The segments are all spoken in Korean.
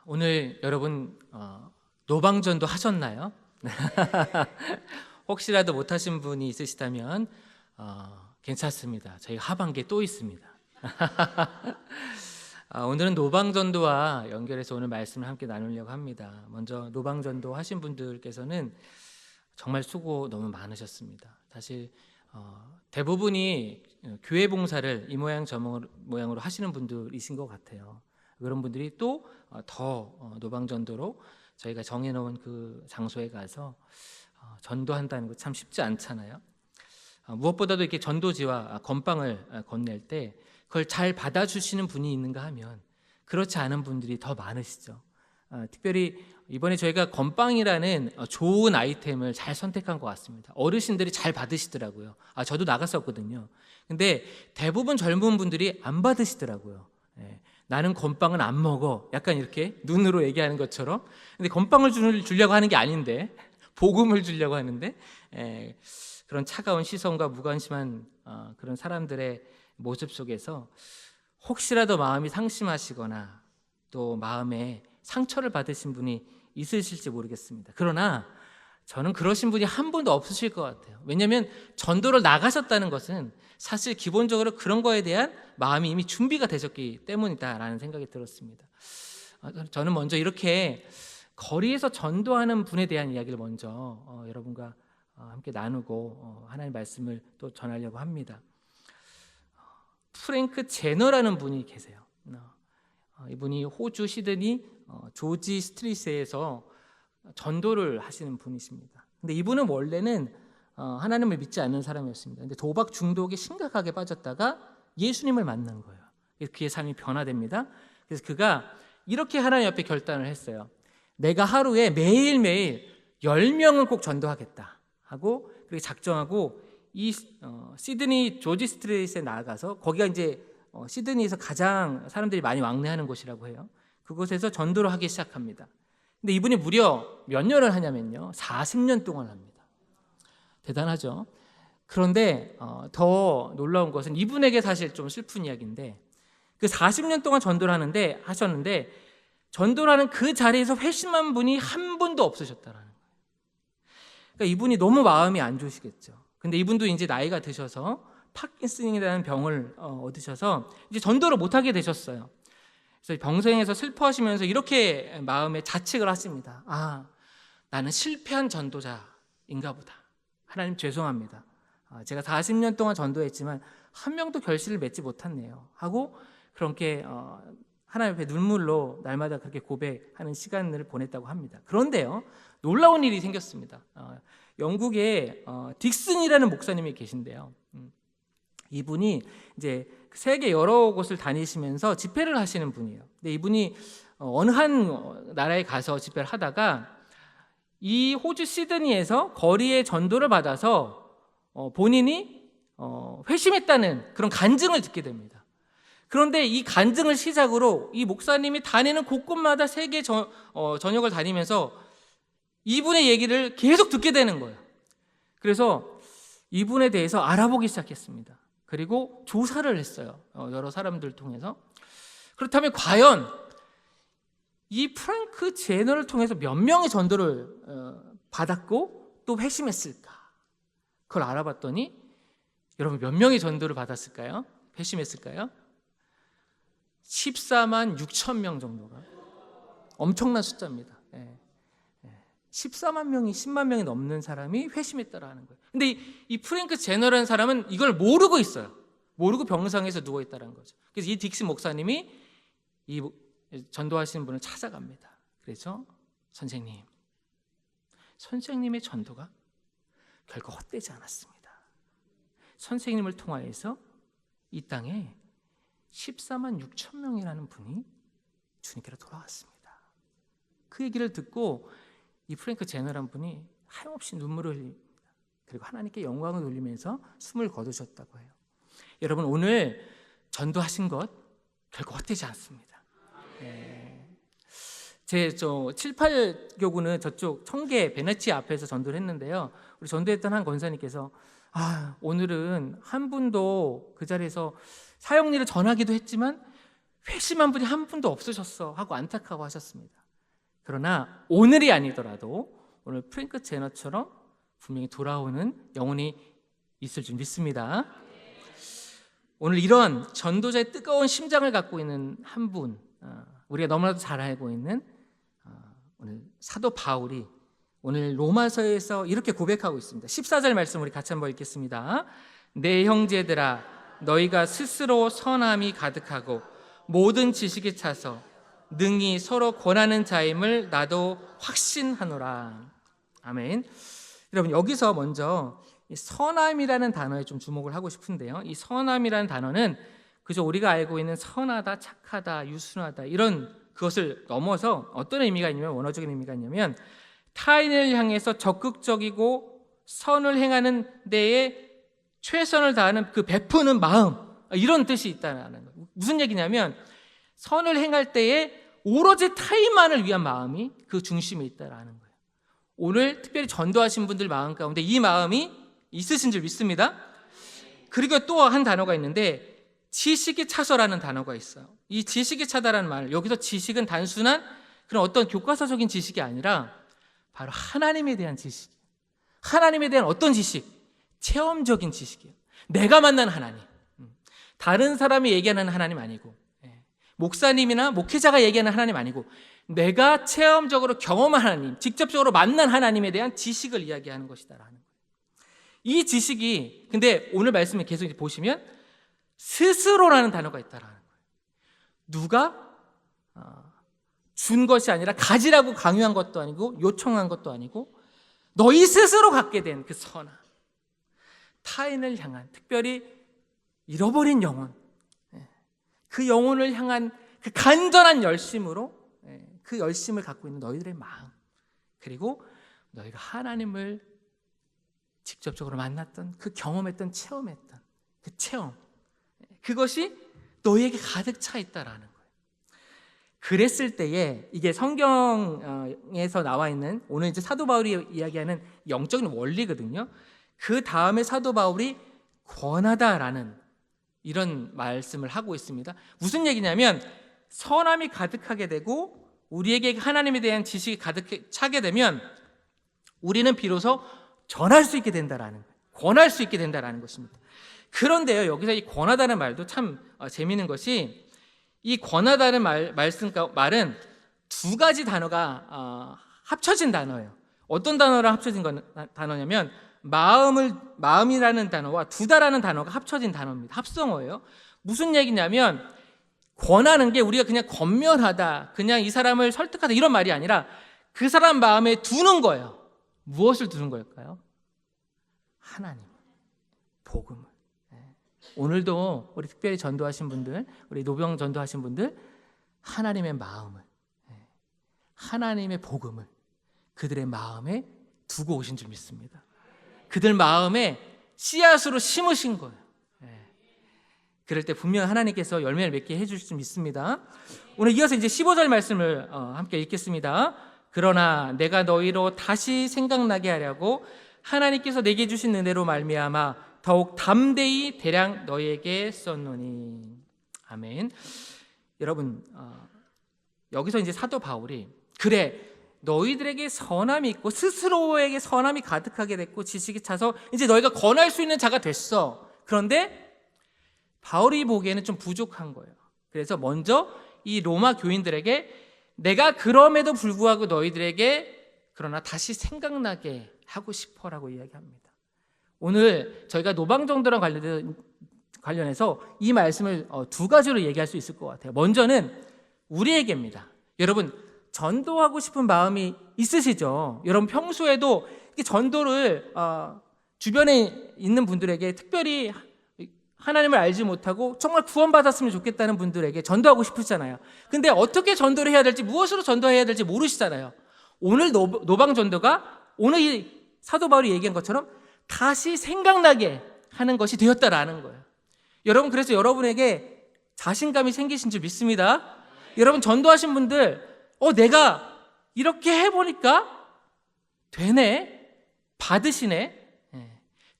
오늘 여러분 노방전도 하셨나요? 혹시라도 못하신 분이 있으시다면 괜찮습니다. 저희 하반기에 또 있습니다. 오늘은 노방전도와 연결해서 오늘 말씀을 함께 나누려고 합니다. 먼저 노방전도 하신 분들께서는 정말 수고 너무 많으셨습니다. 사실 대부분이 교회 봉사를 이 모양 저 모양으로 하시는 분들이신 것 같아요. 그런 분들이 또 더 노방전도로 저희가 정해놓은 그 장소에 가서 전도한다는 거 참 쉽지 않잖아요. 무엇보다도 이렇게 전도지와 건빵을 건넬 때 그걸 잘 받아주시는 분이 있는가 하면 그렇지 않은 분들이 더 많으시죠. 특별히 이번에 저희가 건빵이라는 좋은 아이템을 잘 선택한 것 같습니다. 어르신들이 잘 받으시더라고요. 저도 나갔었거든요. 근데 대부분 젊은 분들이 안 받으시더라고요. 나는 건빵은 안 먹어. 약간 이렇게 눈으로 얘기하는 것처럼. 근데 건빵을 주려고 하는 게 아닌데, 복음을 주려고 하는데, 그런 차가운 시선과 무관심한 그런 사람들의 모습 속에서 혹시라도 마음이 상심하시거나 또 마음에 상처를 받으신 분이 있으실지 모르겠습니다. 그러나 저는 그러신 분이 한 분도 없으실 것 같아요. 왜냐하면 전도를 나가셨다는 것은 사실 기본적으로 그런 거에 대한 마음이 이미 준비가 되셨기 때문이다라는 생각이 들었습니다. 저는 먼저 이렇게 거리에서 전도하는 분에 대한 이야기를 먼저 여러분과 함께 나누고 하나님의 말씀을 또 전하려고 합니다. 프랭크 제너라는 분이 계세요. 이분이 호주 시드니 조지 스트리트에서 전도를 하시는 분이십니다. 근데 이분은 원래는 하나님을 믿지 않는 사람이었습니다. 근데 도박 중독에 심각하게 빠졌다가 예수님을 만난 거예요. 그래서 그의 삶이 변화됩니다. 그래서 그가 이렇게 하나님 앞에 결단을 했어요. 내가 하루에 매일매일 10명은 꼭 전도하겠다 하고 그렇게 작정하고 이 시드니 조지 스트리트에 나아가서 거기가 이제 시드니에서 가장 사람들이 많이 왕래하는 곳이라고 해요. 그곳에서 전도를 하기 시작합니다. 근데 이분이 무려 몇 년을 하냐면요, 40년 동안 합니다. 대단하죠. 그런데 더 놀라운 것은 이분에게 사실 좀 슬픈 이야기인데, 그 40년 동안 전도를 하셨는데 전도를 하는 그 자리에서 회심한 분이 한 분도 없으셨다라는 거예요. 그러니까 이분이 너무 마음이 안 좋으시겠죠. 근데 이분도 이제 나이가 드셔서 파킨슨이라는 병을 얻으셔서 이제 전도를 못 하게 되셨어요. 그래서 병생에서 슬퍼하시면서 이렇게 마음에 자책을 하십니다. 나는 실패한 전도자인가 보다. 하나님 죄송합니다. 제가 40년 동안 전도했지만 한 명도 결실을 맺지 못했네요 하고 그렇게 하나님 앞에 눈물로 날마다 그렇게 고백하는 시간을 보냈다고 합니다. 그런데요, 놀라운 일이 생겼습니다. 영국에 딕슨이라는 목사님이 계신데요. 이분이 이제 세계 여러 곳을 다니시면서 집회를 하시는 분이에요. 근데 이분이 어느 한 나라에 가서 집회를 하다가 이 호주 시드니에서 거리에 전도를 받아서 본인이 회심했다는 그런 간증을 듣게 됩니다. 그런데 이 간증을 시작으로 이 목사님이 다니는 곳곳마다 세계 전역을 다니면서 이분의 얘기를 계속 듣게 되는 거예요. 그래서 이분에 대해서 알아보기 시작했습니다. 그리고 조사를 했어요. 여러 사람들을 통해서. 그렇다면 과연 이 프랭크 제너를 통해서 몇 명의 전도를 받았고 또 회심했을까? 그걸 알아봤더니 여러분 몇 명의 전도를 받았을까요? 회심했을까요? 14만 6천 명 정도가. 엄청난 숫자입니다. 14만 명이 10만 명이 넘는 사람이 회심했다라는 거예요. 근데 이 프랭크 제너라는 사람은 이걸 모르고 있어요. 모르고 병상에서 누워 있다라는 거죠. 그래서 이 딕슨 목사님이 이 전도하시는 분을 찾아갑니다. 그래서 선생님의 전도가 결코 헛되지 않았습니다. 선생님을 통하여서 이 땅에 14만 6천 명이라는 분이 주님께로 돌아왔습니다. 그 얘기를 듣고 이 프랭크 제너라는 분이 하염없이 눈물을 흘립니다. 그리고 하나님께 영광을 돌리면서 숨을 거두셨다고 해요. 여러분, 오늘 전도하신 것 결코 헛되지 않습니다. 제 7, 8교구는 저쪽 청계 베네치아 앞에서 전도를 했는데요. 우리 전도했던 한 권사님께서 오늘은 한 분도 그 자리에서 사형리를 전하기도 했지만 회심한 분이 한 분도 없으셨어 하고 안타까워 하셨습니다. 그러나 오늘이 아니더라도 오늘 프랭크 제너처럼 분명히 돌아오는 영혼이 있을 줄 믿습니다. 오늘 이런 전도자의 뜨거운 심장을 갖고 있는 한 분, 우리가 너무나도 잘 알고 있는 오늘 사도 바울이 오늘 로마서에서 이렇게 고백하고 있습니다. 14절 말씀 우리 같이 한번 읽겠습니다. 내 형제들아, 너희가 스스로 선함이 가득하고 모든 지식에 차서 능히 서로 권하는 자임을 나도 확신하노라. 아멘. 여러분, 여기서 먼저 이 선함이라는 단어에 좀 주목을 하고 싶은데요. 이 선함이라는 단어는 그저 우리가 알고 있는 선하다, 착하다, 유순하다 이런 그것을 넘어서 어떤 의미가 있냐면, 원어적인 의미가 있냐면 타인을 향해서 적극적이고 선을 행하는 데에 최선을 다하는 그 베푸는 마음, 이런 뜻이 있다는 거예요. 무슨 얘기냐면 선을 행할 때에 오로지 타인만을 위한 마음이 그 중심에 있다라는 거예요. 오늘 특별히 전도하신 분들 마음 가운데 이 마음이 있으신 줄 믿습니다. 그리고 또 한 단어가 있는데 지식이 차서라는 단어가 있어요. 이 지식이 차다라는 말, 여기서 지식은 단순한 그런 어떤 교과서적인 지식이 아니라 바로 하나님에 대한 지식, 하나님에 대한 어떤 지식? 체험적인 지식이에요. 내가 만난 하나님, 다른 사람이 얘기하는 하나님 아니고, 목사님이나 목회자가 얘기하는 하나님 아니고, 내가 체험적으로 경험한 하나님, 직접적으로 만난 하나님에 대한 지식을 이야기하는 것이다라는 거예요. 이 지식이, 근데 오늘 말씀을 계속 보시면 스스로라는 단어가 있다라는 거예요. 누가 준 것이 아니라 가지라고 강요한 것도 아니고 요청한 것도 아니고 너희 스스로 갖게 된 그 선함, 타인을 향한, 특별히 잃어버린 영혼, 그 영혼을 향한 그 간절한 열심으로, 그 열심을 갖고 있는 너희들의 마음, 그리고 너희가 하나님을 직접적으로 만났던, 그 경험했던, 체험했던 그 체험, 그것이 너희에게 가득 차 있다라는 거예요. 그랬을 때에 이게 성경에서 나와 있는 오늘 이제 사도 바울이 이야기하는 영적인 원리거든요. 그 다음에 사도 바울이 권하다라는 이런 말씀을 하고 있습니다. 무슨 얘기냐면 선함이 가득하게 되고 우리에게 하나님에 대한 지식이 가득 차게 되면 우리는 비로소 전할 수 있게 된다라는 거예요. 권할 수 있게 된다라는 것입니다. 그런데요, 여기서 이 권하다는 말도 참 재미있는 것이, 이 권하다는 말은 두 가지 단어가 합쳐진 단어예요. 어떤 단어랑 합쳐진 단어냐면 마음이라는 단어와 두다라는 단어가 합쳐진 단어입니다. 합성어예요. 무슨 얘기냐면 권하는 게 우리가 그냥 권면하다, 그냥 이 사람을 설득하다 이런 말이 아니라 그 사람 마음에 두는 거예요. 무엇을 두는 걸까요? 하나님, 복음을. 오늘도 우리 특별히 전도하신 분들, 우리 노병 전도하신 분들, 하나님의 마음을, 하나님의 복음을 그들의 마음에 두고 오신 줄 믿습니다. 그들 마음에 씨앗으로 심으신 거예요. 그럴 때 분명 하나님께서 열매를 맺게 해주실 줄 믿습니다. 오늘 이어서 이제 15절 말씀을 함께 읽겠습니다. 그러나 내가 너희로 다시 생각나게 하려고 하나님께서 내게 주신 은혜로 말미암아 더욱 담대히 대량 너희에게 썼노니. 아멘. 여러분, 여기서 이제 사도 바울이 그래 너희들에게 선함이 있고 스스로에게 선함이 가득하게 됐고 지식이 차서 이제 너희가 권할 수 있는 자가 됐어. 그런데 바울이 보기에는 좀 부족한 거예요. 그래서 먼저 이 로마 교인들에게 내가 그럼에도 불구하고 너희들에게 그러나 다시 생각나게 하고 싶어라고 이야기합니다. 오늘 저희가 노방전도랑 관련해서 이 말씀을 두 가지로 얘기할 수 있을 것 같아요. 먼저는 우리에게입니다. 여러분, 전도하고 싶은 마음이 있으시죠? 여러분 평소에도 전도를 주변에 있는 분들에게, 특별히 하나님을 알지 못하고 정말 구원받았으면 좋겠다는 분들에게 전도하고 싶으시잖아요. 근데 어떻게 전도를 해야 될지, 무엇으로 전도해야 될지 모르시잖아요. 오늘 노방전도가 오늘 이 사도 바울이 얘기한 것처럼 다시 생각나게 하는 것이 되었다라는 거예요. 여러분, 그래서 여러분에게 자신감이 생기신 줄 믿습니다. 여러분 전도하신 분들, 내가 이렇게 해보니까 되네, 받으시네,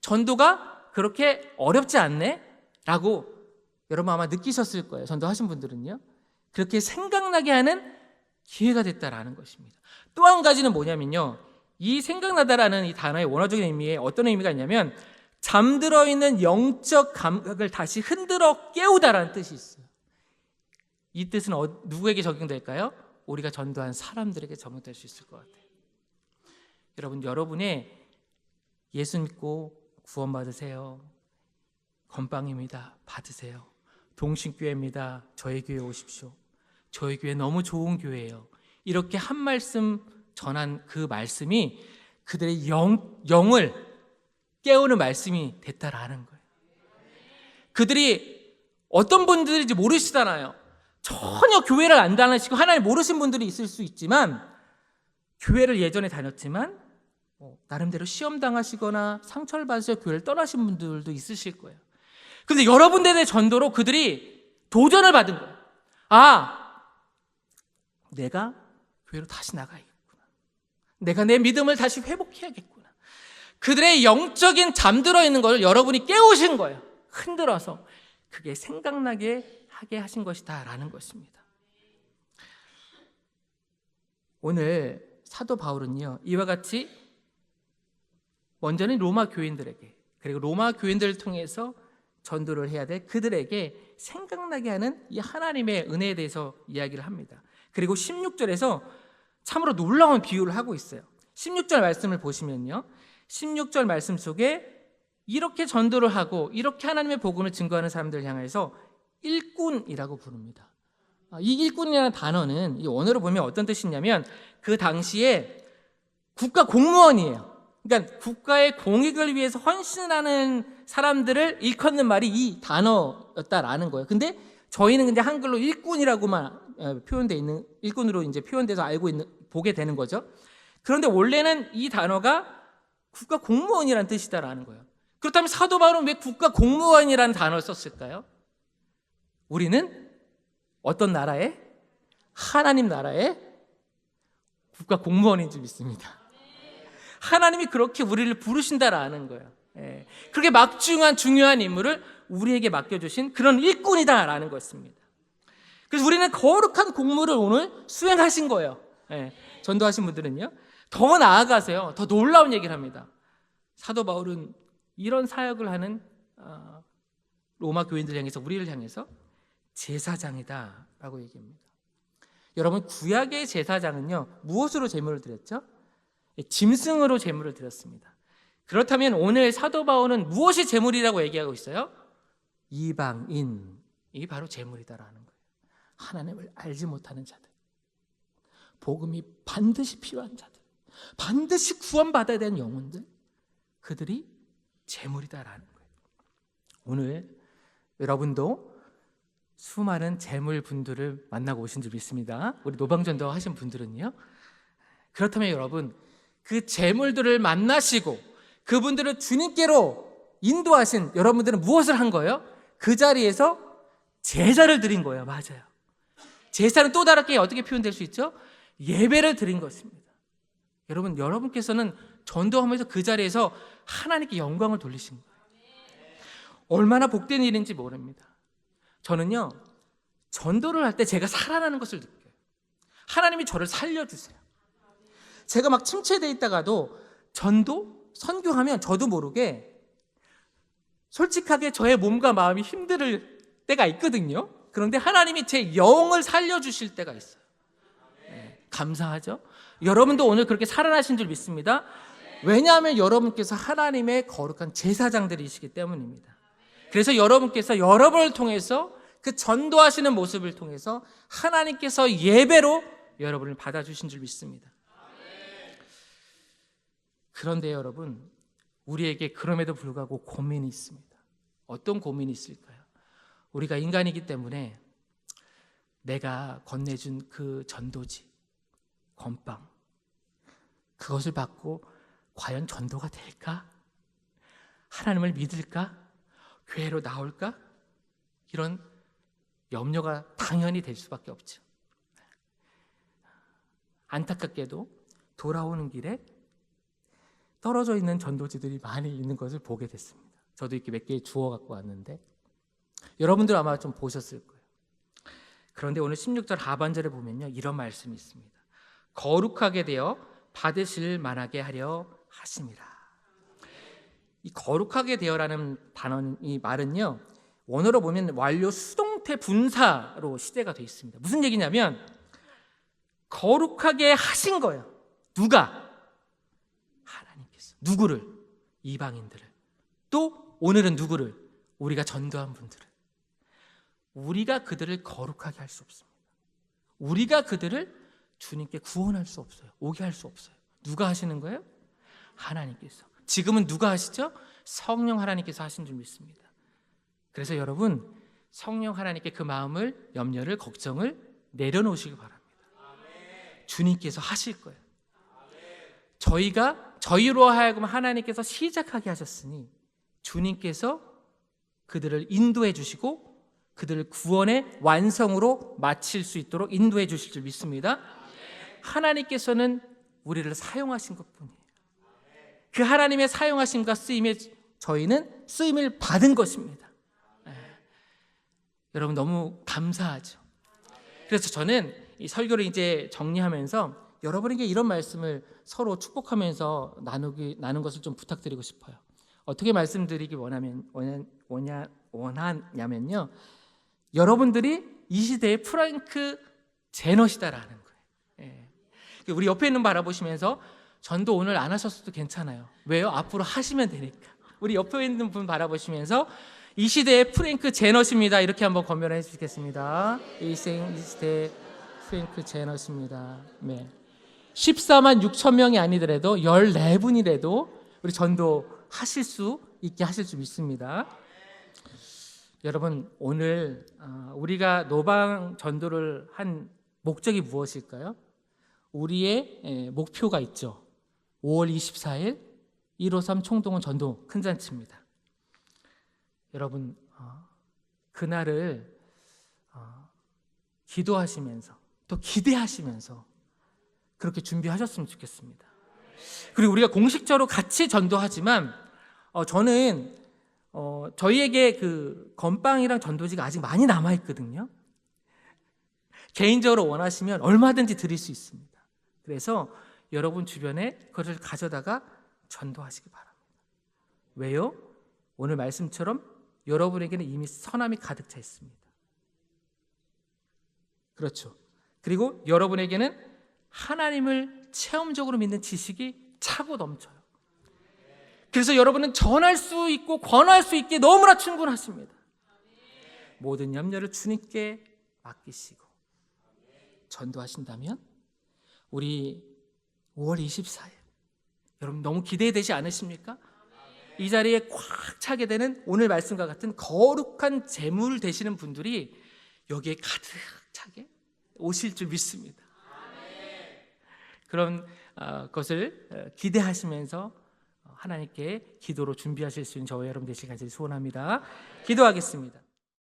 전도가 그렇게 어렵지 않네 라고 여러분 아마 느끼셨을 거예요. 전도하신 분들은요. 그렇게 생각나게 하는 기회가 됐다라는 것입니다. 또 한 가지는 뭐냐면요, 이 생각나다라는 이 단어의 원어적인 의미에 어떤 의미가 있냐면 잠들어 있는 영적 감각을 다시 흔들어 깨우다라는 뜻이 있어요. 이 뜻은 누구에게 적용될까요? 우리가 전도한 사람들에게 적용될 수 있을 것 같아요. 여러분, 여러분의 예수 믿고 구원받으세요. 건빵입니다. 받으세요. 동신교회입니다. 저희 교회 오십시오. 저희 교회 너무 좋은 교회예요. 이렇게 한 말씀 전한 그 말씀이 그들의 영을 깨우는 말씀이 됐다라는 거예요. 그들이 어떤 분들인지 모르시잖아요. 전혀 교회를 안 다니시고 하나님 모르신 분들이 있을 수 있지만, 교회를 예전에 다녔지만 나름대로 시험 당하시거나 상처를 받으셔서 교회를 떠나신 분들도 있으실 거예요. 그런데 여러분들의 전도로 그들이 도전을 받은 거예요. 아, 내가 교회로 다시 나가야겠구나. 내가 내 믿음을 다시 회복해야겠구나. 그들의 영적인 잠들어 있는 걸 여러분이 깨우신 거예요. 흔들어서 그게 생각나게 하게 하신 것이다 라는 것입니다. 오늘 사도 바울은요, 이와 같이 먼저는 로마 교인들에게, 그리고 로마 교인들을 통해서 전도를 해야 될 그들에게 생각나게 하는 이 하나님의 은혜에 대해서 이야기를 합니다. 그리고 16절에서 참으로 놀라운 비유를 하고 있어요. 16절 말씀을 보시면요, 16절 말씀 속에 이렇게 전도를 하고 이렇게 하나님의 복음을 증거하는 사람들을 향해서 일꾼이라고 부릅니다. 이 일꾼이라는 단어는 이 원어로 보면 어떤 뜻이냐면 그 당시에 국가 공무원이에요. 그러니까 국가의 공익을 위해서 헌신하는 사람들을 일컫는 말이 이 단어였다라는 거예요. 근데 저희는 근데 한글로 일꾼이라고만 표현되어 있는, 일꾼으로 이제 표현돼서 보게 되는 거죠. 그런데 원래는 이 단어가 국가 공무원이라는 뜻이다라는 거예요. 그렇다면 사도 바울은 왜 국가 공무원이라는 단어를 썼을까요? 우리는 어떤 나라의? 하나님 나라의 국가 공무원인 줄 믿습니다. 하나님이 그렇게 우리를 부르신다라는 거예요. 그렇게 막중한 중요한 임무를 우리에게 맡겨주신 그런 일꾼이다라는 것입니다. 그래서 우리는 거룩한 공무를 오늘 수행하신 거예요. 전도하신 분들은요, 더 나아가세요. 더 놀라운 얘기를 합니다. 사도 바울은 이런 사역을 하는 로마 교인들 향해서, 우리를 향해서 제사장이다 라고 얘기합니다. 여러분, 구약의 제사장은요, 무엇으로 제물을 드렸죠? 짐승으로 제물을 드렸습니다. 그렇다면 오늘 사도 바울은 무엇이 제물이라고 얘기하고 있어요? 이방인이 바로 제물이다라는 거예요. 하나님을 알지 못하는 자들, 복음이 반드시 필요한 자들, 반드시 구원받아야 되는 영혼들, 그들이 제물이다라는 거예요. 오늘 여러분도 수많은 제물분들을 만나고 오신 줄 믿습니다. 우리 노방전도 하신 분들은요. 그렇다면 여러분, 그 제물들을 만나시고 그분들을 주님께로 인도하신 여러분들은 무엇을 한 거예요? 그 자리에서 제사를 드린 거예요. 맞아요. 제사는 또 다르게 어떻게 표현될 수 있죠? 예배를 드린 것입니다. 여러분, 여러분께서는 전도하면서 그 자리에서 하나님께 영광을 돌리신 거예요. 얼마나 복된 일인지 모릅니다. 저는요, 전도를 할 때 제가 살아나는 것을 느껴요. 하나님이 저를 살려주세요. 제가 막 침체되어 있다가도 전도, 선교하면 저도 모르게 솔직하게 저의 몸과 마음이 힘들 때가 있거든요. 그런데 하나님이 제 영을 살려주실 때가 있어요. 감사하죠? 여러분도 오늘 그렇게 살아나신 줄 믿습니다. 왜냐하면 여러분께서 하나님의 거룩한 제사장들이시기 때문입니다. 그래서 여러분께서 여러분을 통해서 그 전도하시는 모습을 통해서 하나님께서 예배로 여러분을 받아주신 줄 믿습니다. 그런데 여러분, 우리에게 그럼에도 불구하고 고민이 있습니다. 어떤 고민이 있을까요? 우리가 인간이기 때문에 내가 건네준 그 전도지, 건빵, 그것을 받고 과연 전도가 될까? 하나님을 믿을까? 교회로 나올까? 이런 염려가 당연히 될 수밖에 없죠. 안타깝게도 돌아오는 길에 떨어져 있는 전도지들이 많이 있는 것을 보게 됐습니다. 저도 이렇게 몇 개 주워 갖고 왔는데 여러분들 아마 좀 보셨을 거예요. 그런데 오늘 16절 하반절에 보면요, 이런 말씀이 있습니다. 거룩하게 되어 받으실 만하게 하려 하심이라. 이 거룩하게 되어라는 단어, 이 말은요, 원어로 보면 완료 수동태 분사로 시제가 되어 있습니다. 무슨 얘기냐면 거룩하게 하신 거예요. 누가? 하나님께서. 누구를? 이방인들을. 또 오늘은 누구를? 우리가 전도한 분들을. 우리가 그들을 거룩하게 할 수 없습니다. 우리가 그들을 주님께 구원할 수 없어요. 오게 할 수 없어요. 누가 하시는 거예요? 하나님께서. 지금은 누가 하시죠? 성령 하나님께서 하신 줄 믿습니다. 그래서 여러분, 성령 하나님께 그 마음을, 염려를, 걱정을 내려놓으시기 바랍니다. 주님께서 하실 거예요. 저희로 하여금 하나님께서 시작하게 하셨으니 주님께서 그들을 인도해 주시고 그들을 구원의 완성으로 마칠 수 있도록 인도해 주실 줄 믿습니다. 하나님께서는 우리를 사용하신 것뿐이에요. 그 하나님의 사용하심과 쓰임에 저희는 쓰임을 받은 것입니다. 여러분 너무 감사하죠. 그래서 저는 이 설교를 이제 정리하면서 여러분에게 이런 말씀을 서로 축복하면서 나눈 것을 좀 부탁드리고 싶어요. 어떻게 말씀드리기 원하냐면요, 여러분들이 이 시대의 프랭크 제넛이다라는 거예요. 우리 옆에 있는 바라보시면서 전도 오늘 안 하셨어도 괜찮아요. 왜요? 앞으로 하시면 되니까. 우리 옆에 있는 분 바라보시면서 이 시대의 프랭크 제넛입니다. 이렇게 한번 권면해 주시겠습니다. 이 시대의 프랭크 제넛입니다. 네. 14만 6천 명이 아니더라도 14분이라도 우리 전도 하실 수 있게 하실 줄 믿습니다. 여러분, 오늘 우리가 노방 전도를 한 목적이 무엇일까요? 우리의 목표가 있죠. 5월 24일 153 총동원 전도 큰 잔치입니다. 여러분, 그날을 기도하시면서 또 기대하시면서 그렇게 준비하셨으면 좋겠습니다. 그리고 우리가 공식적으로 같이 전도하지만 저는 저희에게 그 건빵이랑 전도지가 아직 많이 남아 있거든요. 개인적으로 원하시면 얼마든지 드릴 수 있습니다. 그래서 여러분 주변에 그것을 가져다가 전도하시기 바랍니다. 왜요? 오늘 말씀처럼 여러분에게는 이미 선함이 가득 차 있습니다. 그렇죠. 그리고 여러분에게는 하나님을 체험적으로 믿는 지식이 차고 넘쳐요. 그래서 여러분은 전할 수 있고 권할 수 있게 너무나 충분하십니다. 모든 염려를 주님께 맡기시고 전도하신다면 우리 5월 24일 여러분 너무 기대되지 않으십니까? 이 자리에 꽉 차게 되는 오늘 말씀과 같은 거룩한 제물 되시는 분들이 여기에 가득 차게 오실 줄 믿습니다. 그런 것을 기대하시면서 하나님께 기도로 준비하실 수 있는 저와 여러분 되시길 간절히 소원합니다. 기도하겠습니다.